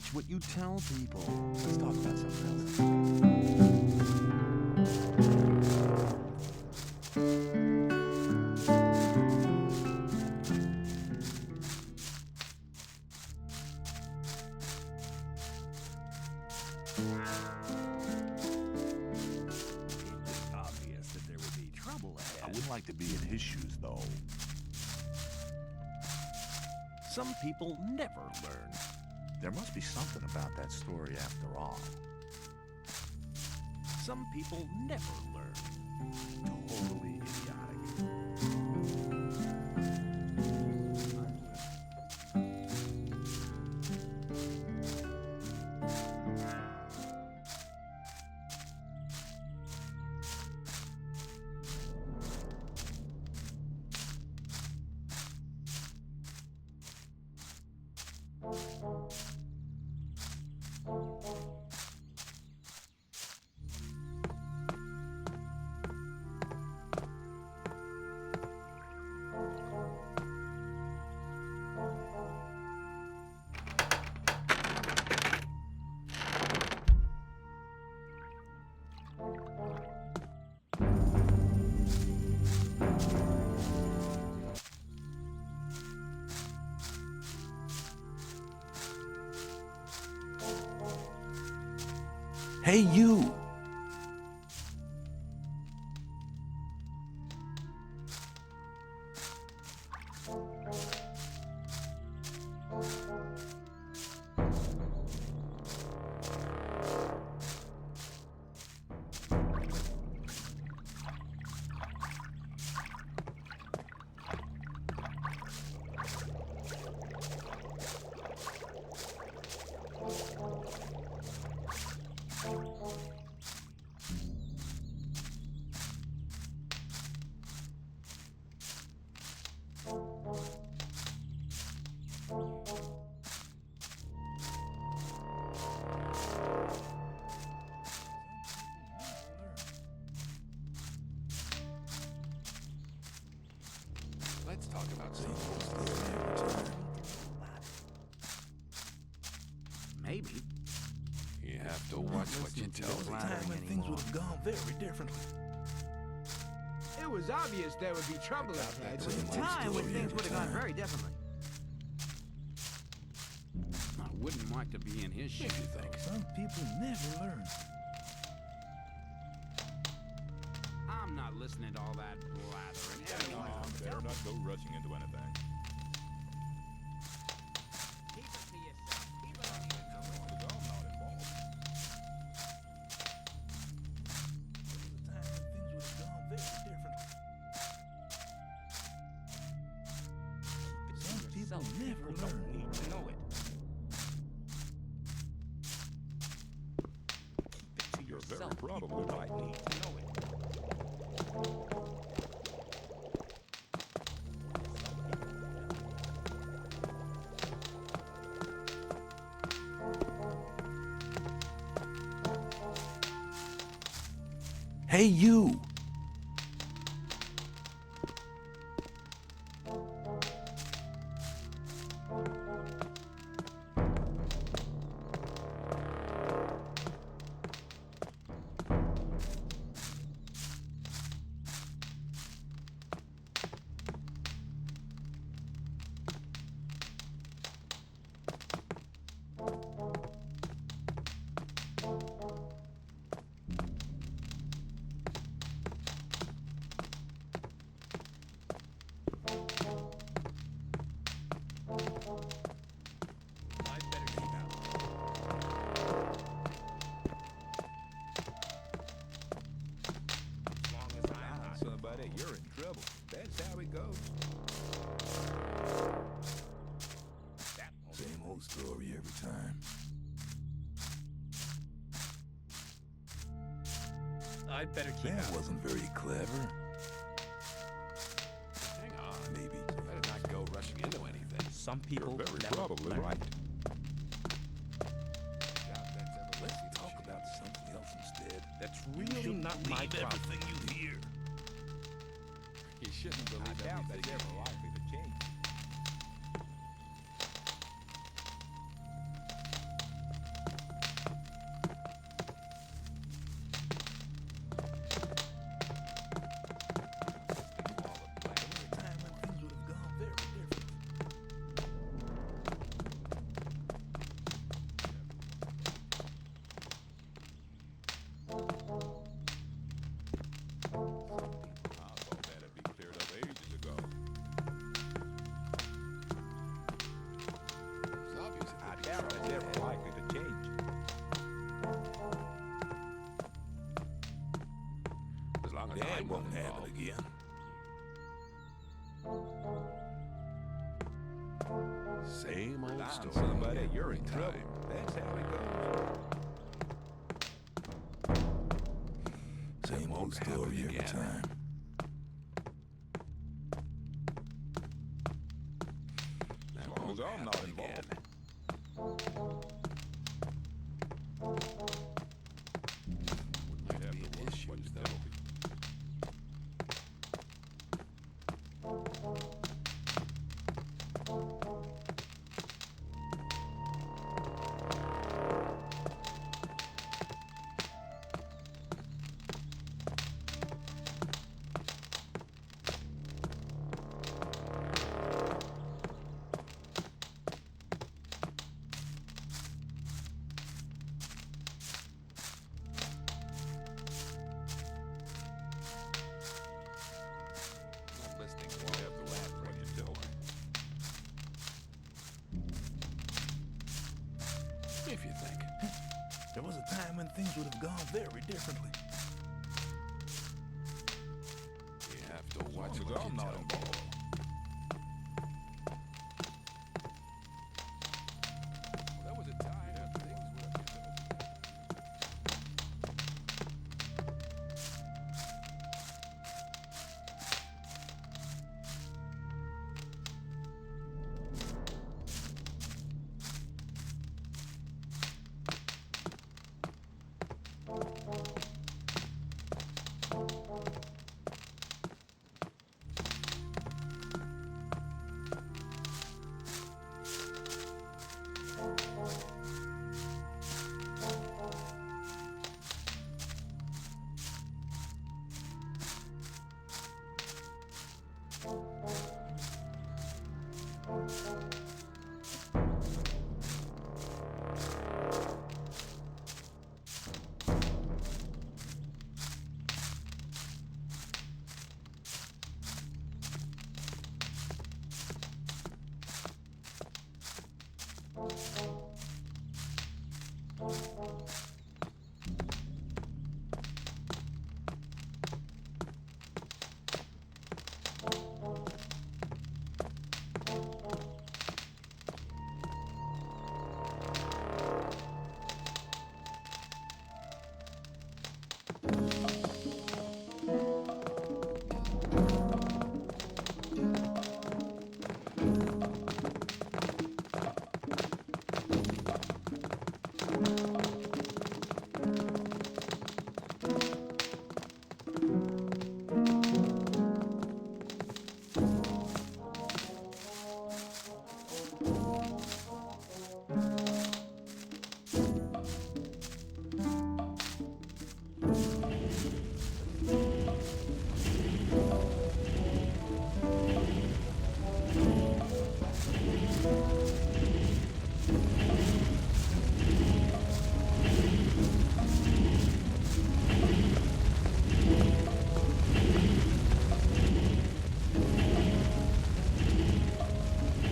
Watch what you tell people. Let's talk about something else. It's obvious that there would be trouble ahead. I wouldn't like to be in his shoes, though. Some people never learn. There must be something about that story after all. Some people never learn. Totally idiotic. Hey, you! Let's talk about something. Maybe. You have to watch what you tell There was a time when things would have gone very differently. It was obvious there would be trouble ahead. There was a time when things would have gone very differently. I wouldn't like to be in his shoes, you think? Some people never learn. I'm not listening to all that blathering. Better not go rushing into anything. Keep it to yourself. Keep it to yourself. I'm not involved. There was a time when things would have gone very differently. Some people never learn. Need to know it. Keep it to You're yourself. very probably right. Need to know it. Hey, you! Somebody, you're in trouble. That's how it goes. Same old story every time. I'd better keep That out. wasn't very clever. Hang on. Maybe. Better not go rushing into anything. Some You're people very never probably learn. right. Let's talk about something else instead. That's really not my problem. you hear. You shouldn't believe I doubt that's everything. ever likely to change. old story every time. As long as I'm not involved. Might have to watch what you tell me. If you think. There was a time when things would have gone very differently. You have to watch what I'm not involved. There was a time when things would have been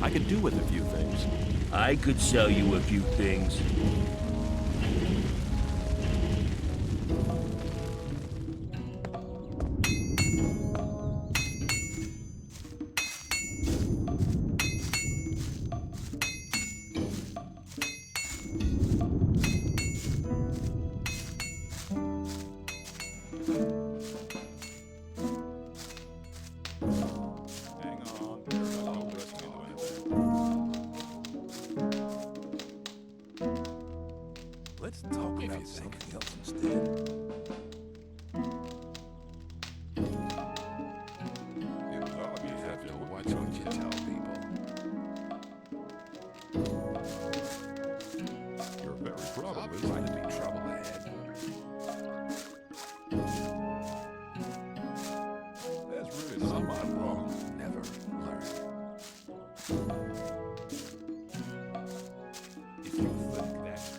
I could do with a few things. I could sell you a few things. hang on. They're not rushing into anything. Let's talk about something else instead. It's obvious you have to watch what you tell people. You're very probably going to be trouble ahead. That's really not my problem. Never learn. If you think that's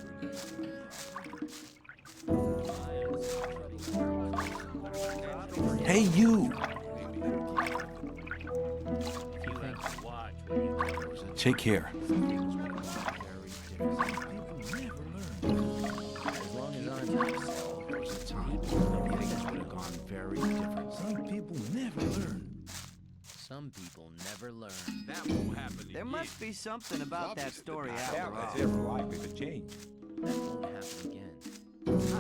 really Hey, you! Take care. As long as I'm myself, there was a time when things would have gone very different. Some people never learn. Some people never learn. That won't happen There again. must be something about that story after all. ever likely to change. That won't happen again.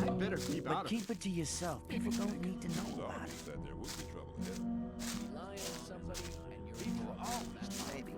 I better keep But out of keep it to yourself. People don't need to know It was about obvious it. that there would be trouble ahead. Rely on somebody and you're People always maybe.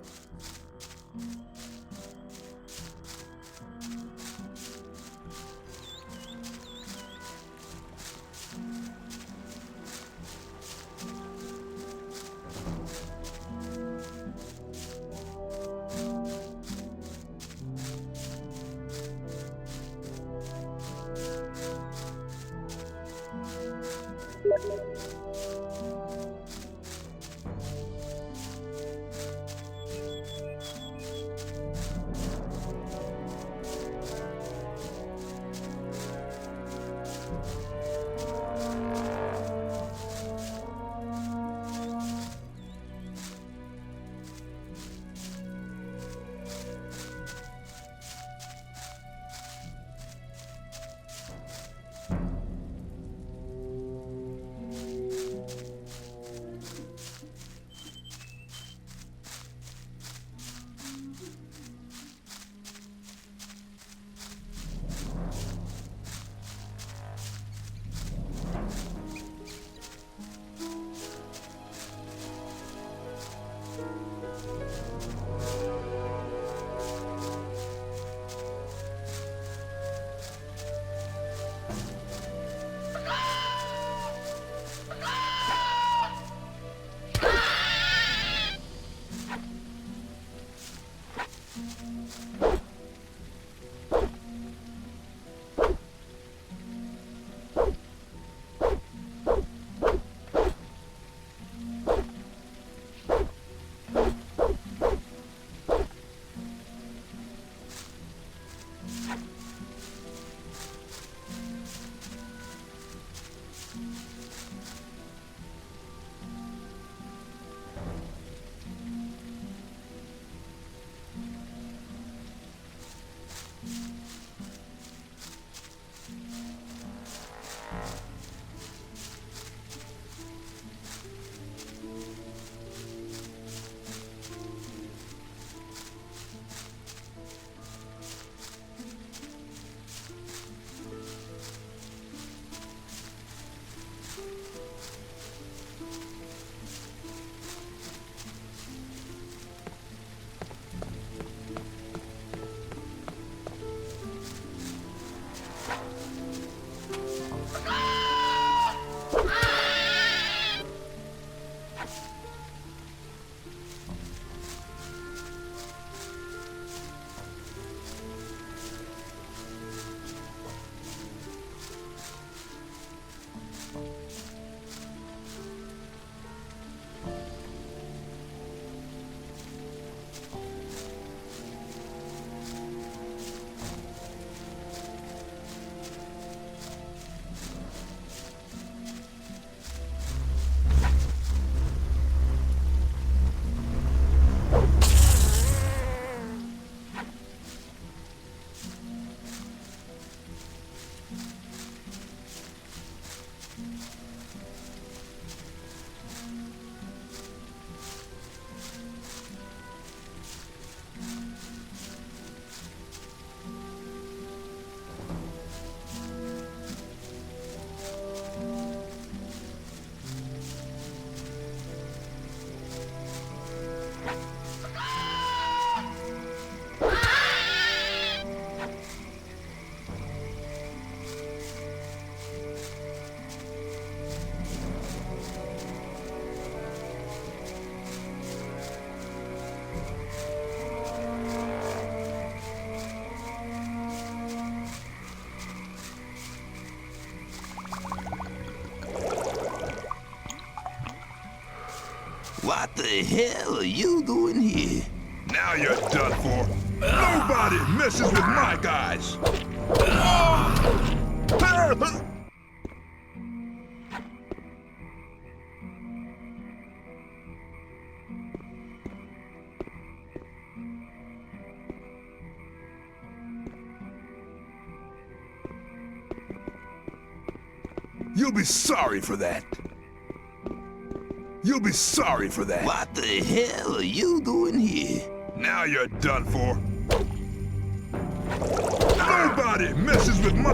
What the hell are you doing here? Now you're done for. Nobody messes with my guys. You'll be sorry for that. You'll be sorry for that. What the hell are you doing here? Now you're done for. Nobody messes with my...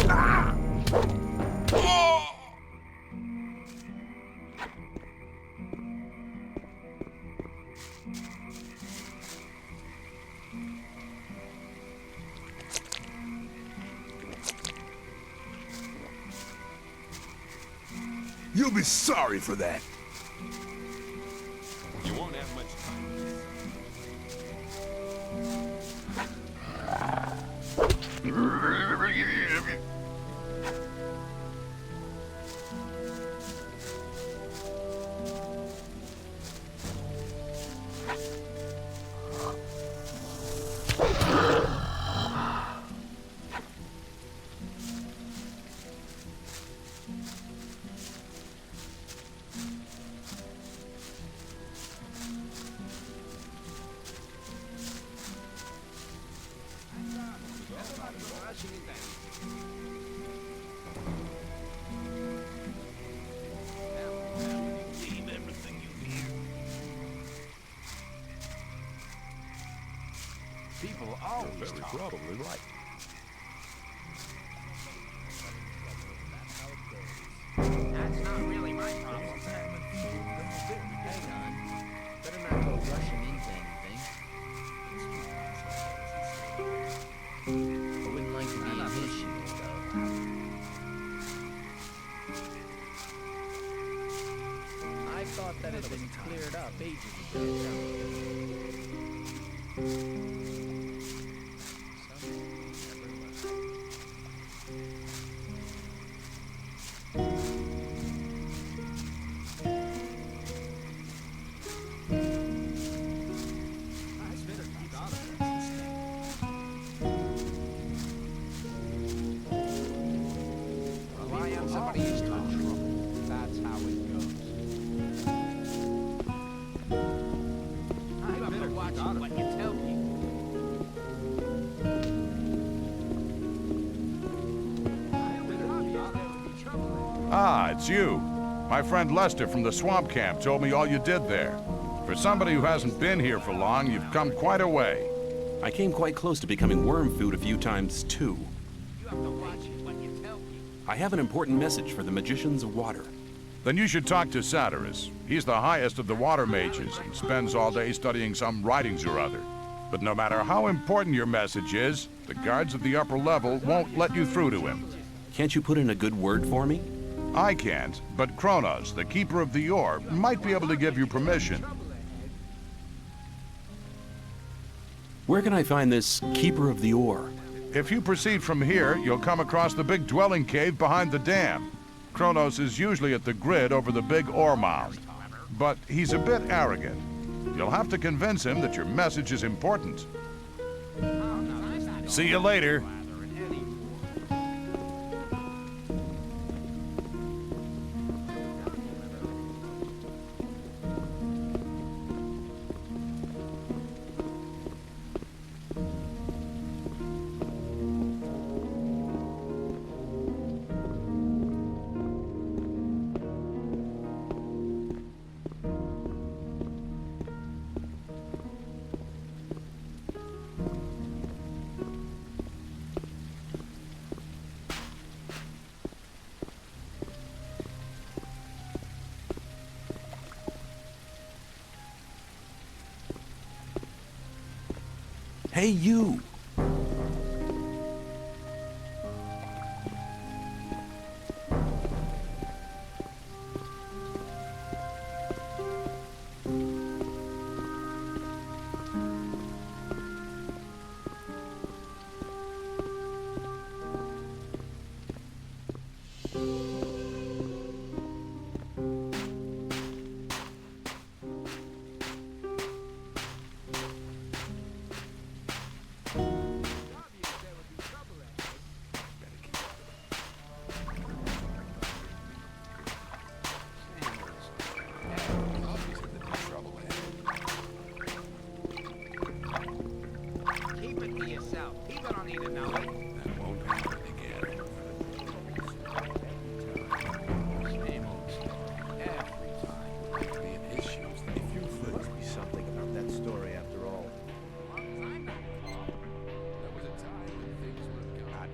You'll be sorry for that. You won't have much time. People always Very talk. probably right. That's not really my problem. Hang on. Better not go rushing into anything. I wouldn't like to be in his shoes, though. I thought that had been cleared up ages ago. Ah, it's you. My friend Lester from the Swamp Camp told me all you did there. For somebody who hasn't been here for long, you've come quite a way. I came quite close to becoming worm food a few times, too. I have an important message for the Magicians of Water. Then you should talk to Saturas. He's the highest of the water mages and spends all day studying some writings or other. But no matter how important your message is, the guards at the upper level won't let you through to him. Can't you put in a good word for me? I can't, but Cronos, the keeper of the ore, might be able to give you permission. Where can I find this Keeper of the Ore? If you proceed from here, you'll come across the big dwelling cave behind the dam. Cronos is usually at the grid over the big ore mound. But he's a bit arrogant. You'll have to convince him that your message is important. See you later. Hey, you!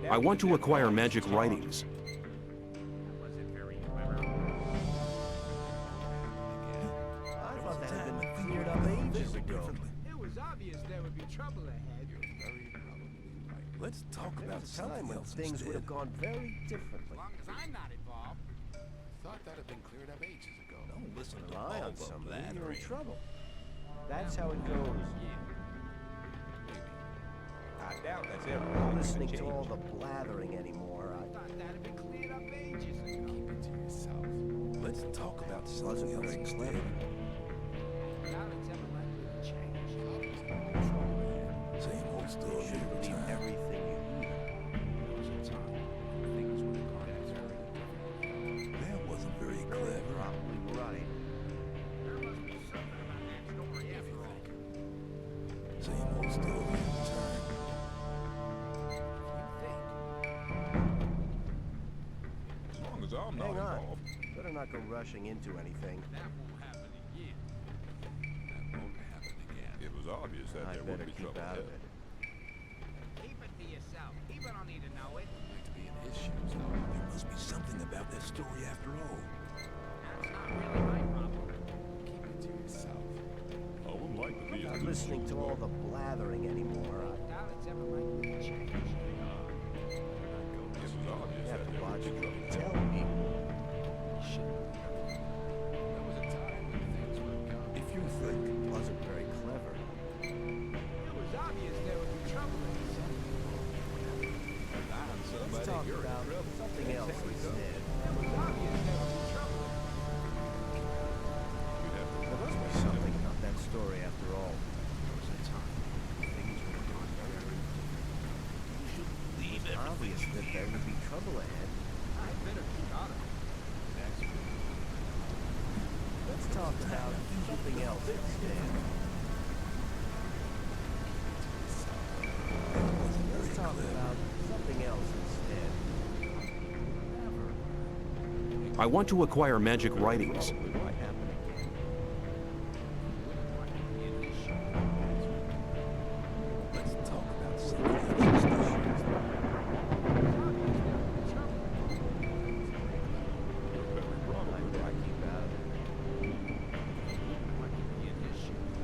I want to acquire magic writings. I thought that had been cleared up ages ago. It was obvious there would be trouble ahead. Let's talk about a time when things would have gone very differently. As long as I'm not involved. thought that had been cleared up ages ago. Don't listen to Rely all on the somebody, you're in blathering. trouble. That's how it goes. I doubt that's ever Not listening to all the blathering anymore. Thought that had been cleared up ages ago. Keep it to yourself. Let's talk about something Wasn't else very instead. clever. Doubt it's ever likely to change. Same old story You should every believe time. everything you hear. That wasn't very clever. Probably right. There must be something about that story after all. Same old story every time. As long as I'm not Hang on. involved, Better not go rushing into anything. That won't happen again. that won't happen again. It was obvious that I'd there better would be keep trouble out of ahead. it. Keep it to yourself. People don't need to know it. Like to be in his shoes, though. There must be something about that story after all. That's not really my problem. Keep it to yourself. I would like to be in Not his listening shoes, to all the blathering anymore. Doubt it's ever likely to change. It was obvious You have that to there would watch be what trouble you ahead. tell people. There was a time when things were gone. If you think it wasn't very clever, It was obvious there would be trouble in this. let's talk about something else instead. It was obvious there would be trouble in this. You'd have to There must be something about that story after all. It's obvious that there would be trouble ahead. I better keep out of it. Let's talk about something else instead. Let's talk about something else instead. I want to acquire magic writings. Probably might happen again. Let's talk about something else instead. I better keep out of it. I'd like to be in his shoes,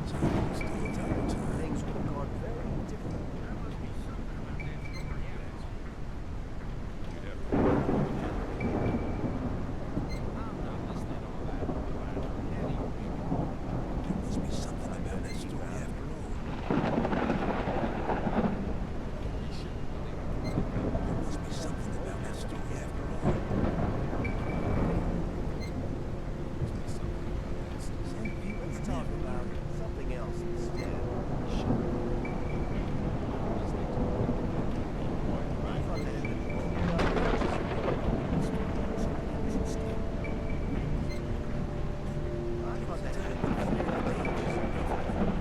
Same old story every though. time. Things would have gone very different. There must be something about that story after all. There must be something about that story after all. Let's talk about something else instead. I thought that had been I thought that had been cleared up ages ago.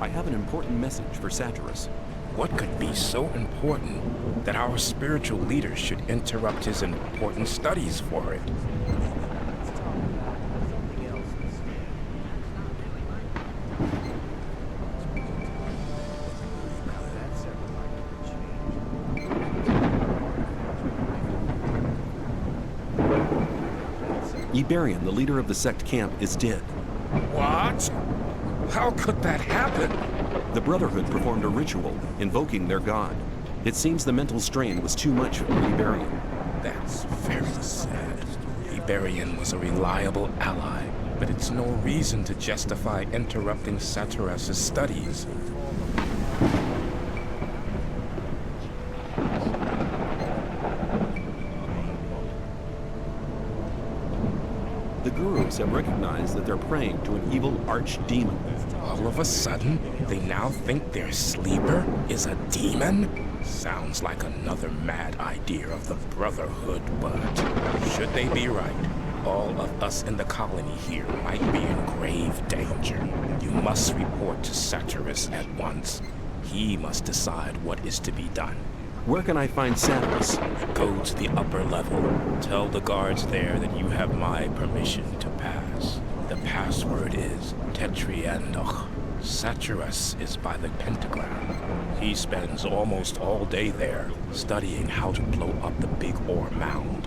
I have an important message for Saturas. What could be so important that our spiritual leader should interrupt his important studies for it? Let's talk about something else instead. That's ever likely to change. Iberian, the leader of the Sect Camp, is dead. What? How could that happen? The Brotherhood performed a ritual invoking their god. It seems the mental strain was too much for Iberian. That's very sad. Iberian was a reliable ally, but it's no reason to justify interrupting Saturas' studies. The Guru Saturas have recognized that they're praying to an evil archdemon. All of a sudden, they now think their sleeper is a demon? Sounds like another mad idea of the Brotherhood, but should they be right, all of us in the colony here might be in grave danger. You must report to Saturas at once. He must decide what is to be done. Where can I find Saturas? Go to the upper level. Tell the guards there that you have my permission to pass. The password is Tetriandoch. Saturas is by the pentagram. He spends almost all day there, studying how to blow up the big ore mound.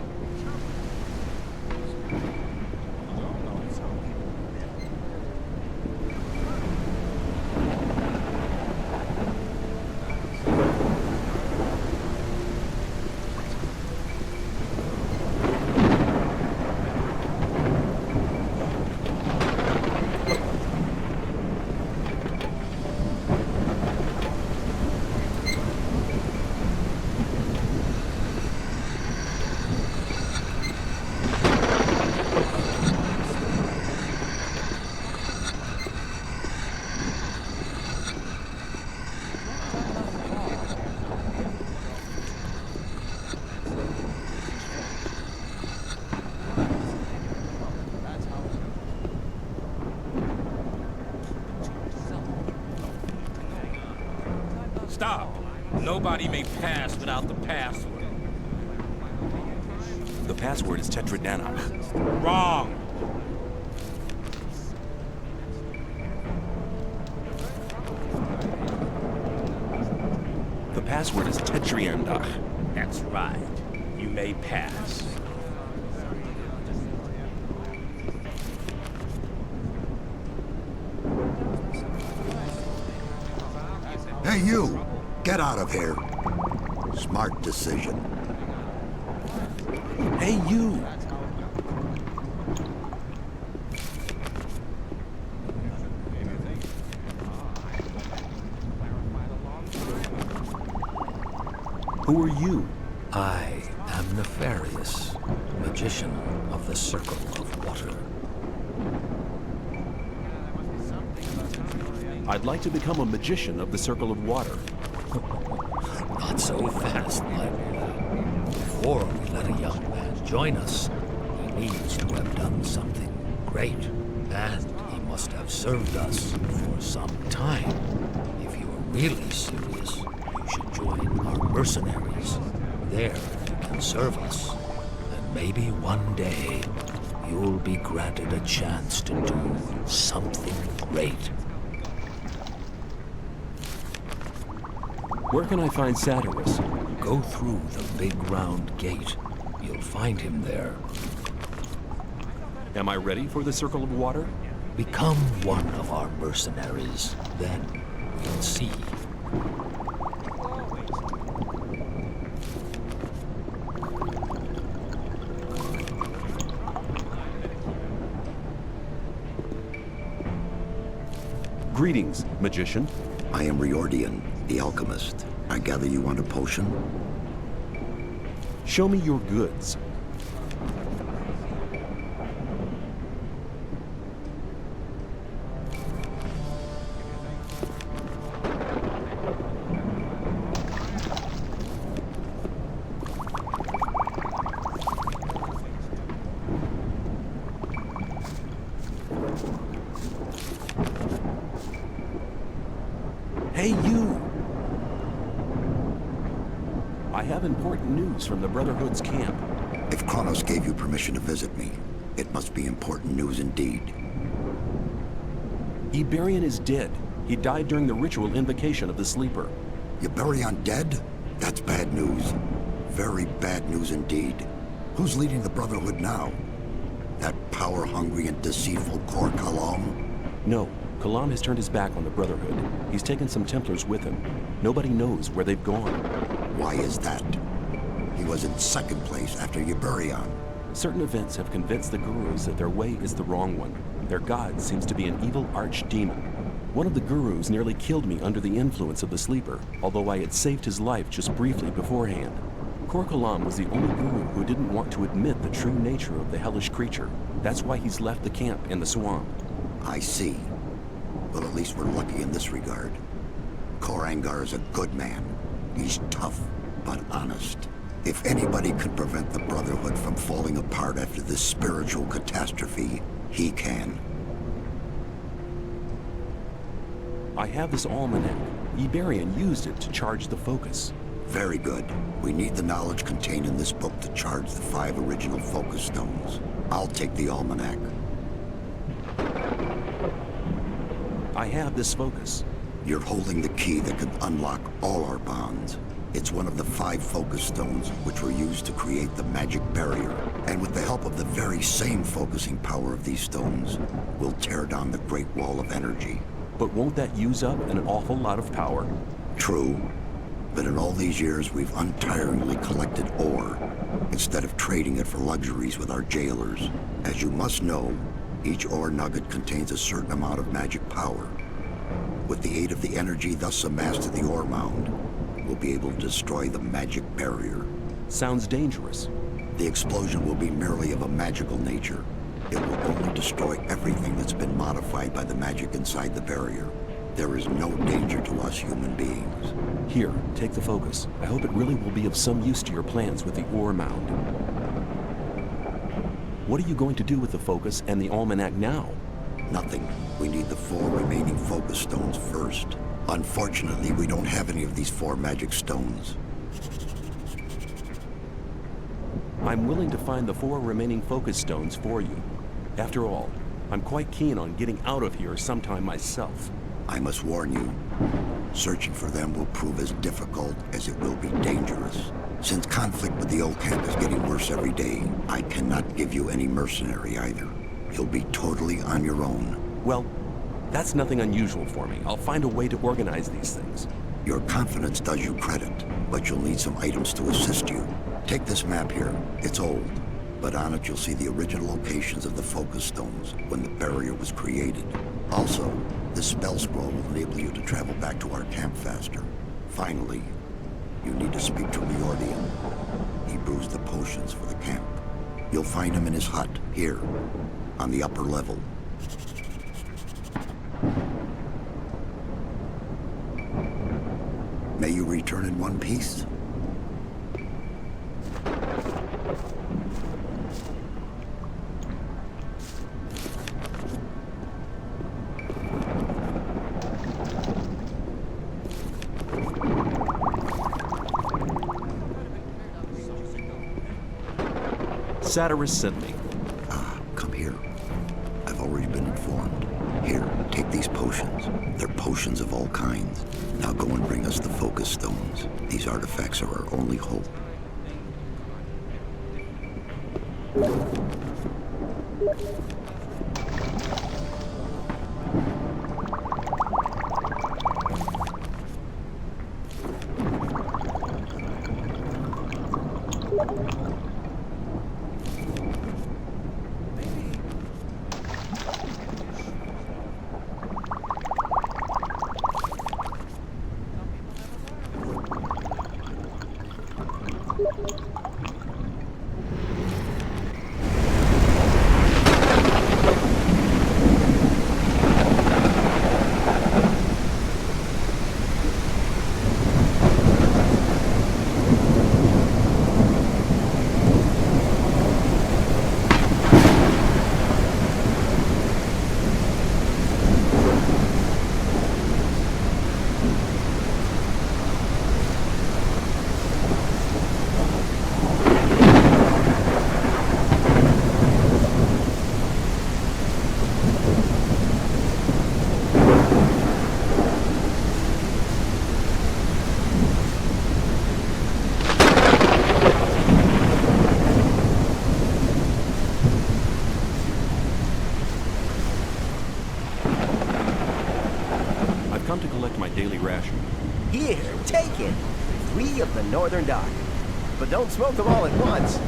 Stop! Nobody may pass without the password. The password is Tetradanach. Wrong! The password is Tetriandach. That's right. You may pass. Hey, you! Get out of here. Smart decision. Hey, you! Who are you? I am Nefarius, magician of the Circle of Water. I'd like to become a magician of the Circle of Water. Not so fast, my boy. Before we let a young man join us, he needs to have done something great. And he must have served us for some time. If you are really serious, you should join our mercenaries. There you can serve us. And maybe one day, you'll be granted a chance to do something great. Where can I find Saturas? Go through the big round gate. You'll find him there. Am I ready for the Circle of Water? Become one of our mercenaries. Then we'll see. Greetings, magician. I am Riordian, the alchemist. I gather you want a potion? Show me your goods. Hey, you! I have important news from the Brotherhood's camp. If Cronos gave you permission to visit me, it must be important news indeed. Iberion is dead. He died during the ritual invocation of the Sleeper. Iberion dead? That's bad news. Very bad news indeed. Who's leading the Brotherhood now? That power-hungry and deceitful Kor Kalam? No. Kalam has turned his back on the Brotherhood. He's taken some Templars with him. Nobody knows where they've gone. Why is that? He was in second place after Iberion. Certain events have convinced the gurus that their way is the wrong one. Their god seems to be an evil archdemon. One of the gurus nearly killed me under the influence of the Sleeper, although I had saved his life just briefly beforehand. Korkalam was the only guru who didn't want to admit the true nature of the hellish creature. That's why he's left the camp in the swamp. I see. Well, at least we're lucky in this regard. Korangar is a good man. He's tough, but honest. If anybody could prevent the Brotherhood from falling apart after this spiritual catastrophe, he can. I have this almanac. Iberian used it to charge the focus. Very good. We need the knowledge contained in this book to charge the 5 original focus stones. I'll take the almanac. I have this focus. You're holding the key that can unlock all our bonds. It's one of the 5 focus stones which were used to create the magic barrier. And with the help of the very same focusing power of these stones, we'll tear down the Great Wall of Energy. But won't that use up an awful lot of power? True. But in all these years, we've untiringly collected ore, instead of trading it for luxuries with our jailers. As you must know, each ore nugget contains a certain amount of magic power. With the aid of the energy thus amassed at the ore mound, we'll be able to destroy the magic barrier. Sounds dangerous. The explosion will be merely of a magical nature. It will only destroy everything that's been modified by the magic inside the barrier. There is no danger to us human beings. Here, take the focus. I hope it really will be of some use to your plans with the ore mound. What are you going to do with the focus and the almanac now? Nothing. We need the 4 remaining focus stones first. Unfortunately, we don't have any of these 4 magic stones. I'm willing to find the 4 remaining focus stones for you. After all, I'm quite keen on getting out of here sometime myself. I must warn you, searching for them will prove as difficult as it will be dangerous. Since conflict with the old camp is getting worse every day, I cannot give you any mercenary either. You'll be totally on your own. Well, that's nothing unusual for me. I'll find a way to organize these things. Your confidence does you credit, but you'll need some items to assist you. Take this map here. It's old, but on it you'll see the original locations of the focus stones when the barrier was created. Also, this spell scroll will enable you to travel back to our camp faster. Finally, you need to speak to Riordian. He brews the potions for the camp. You'll find him in his hut, here, on the upper level. May you return in one piece? Saturas sent me. Come here. I've already been informed. Here, take these potions. They're potions of all kinds. Now go and bring us the focus stones. These artifacts are our only hope. daily ration. Here, take it. 3 of the Northern Dark. But don't smoke them all at once.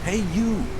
Hey, you!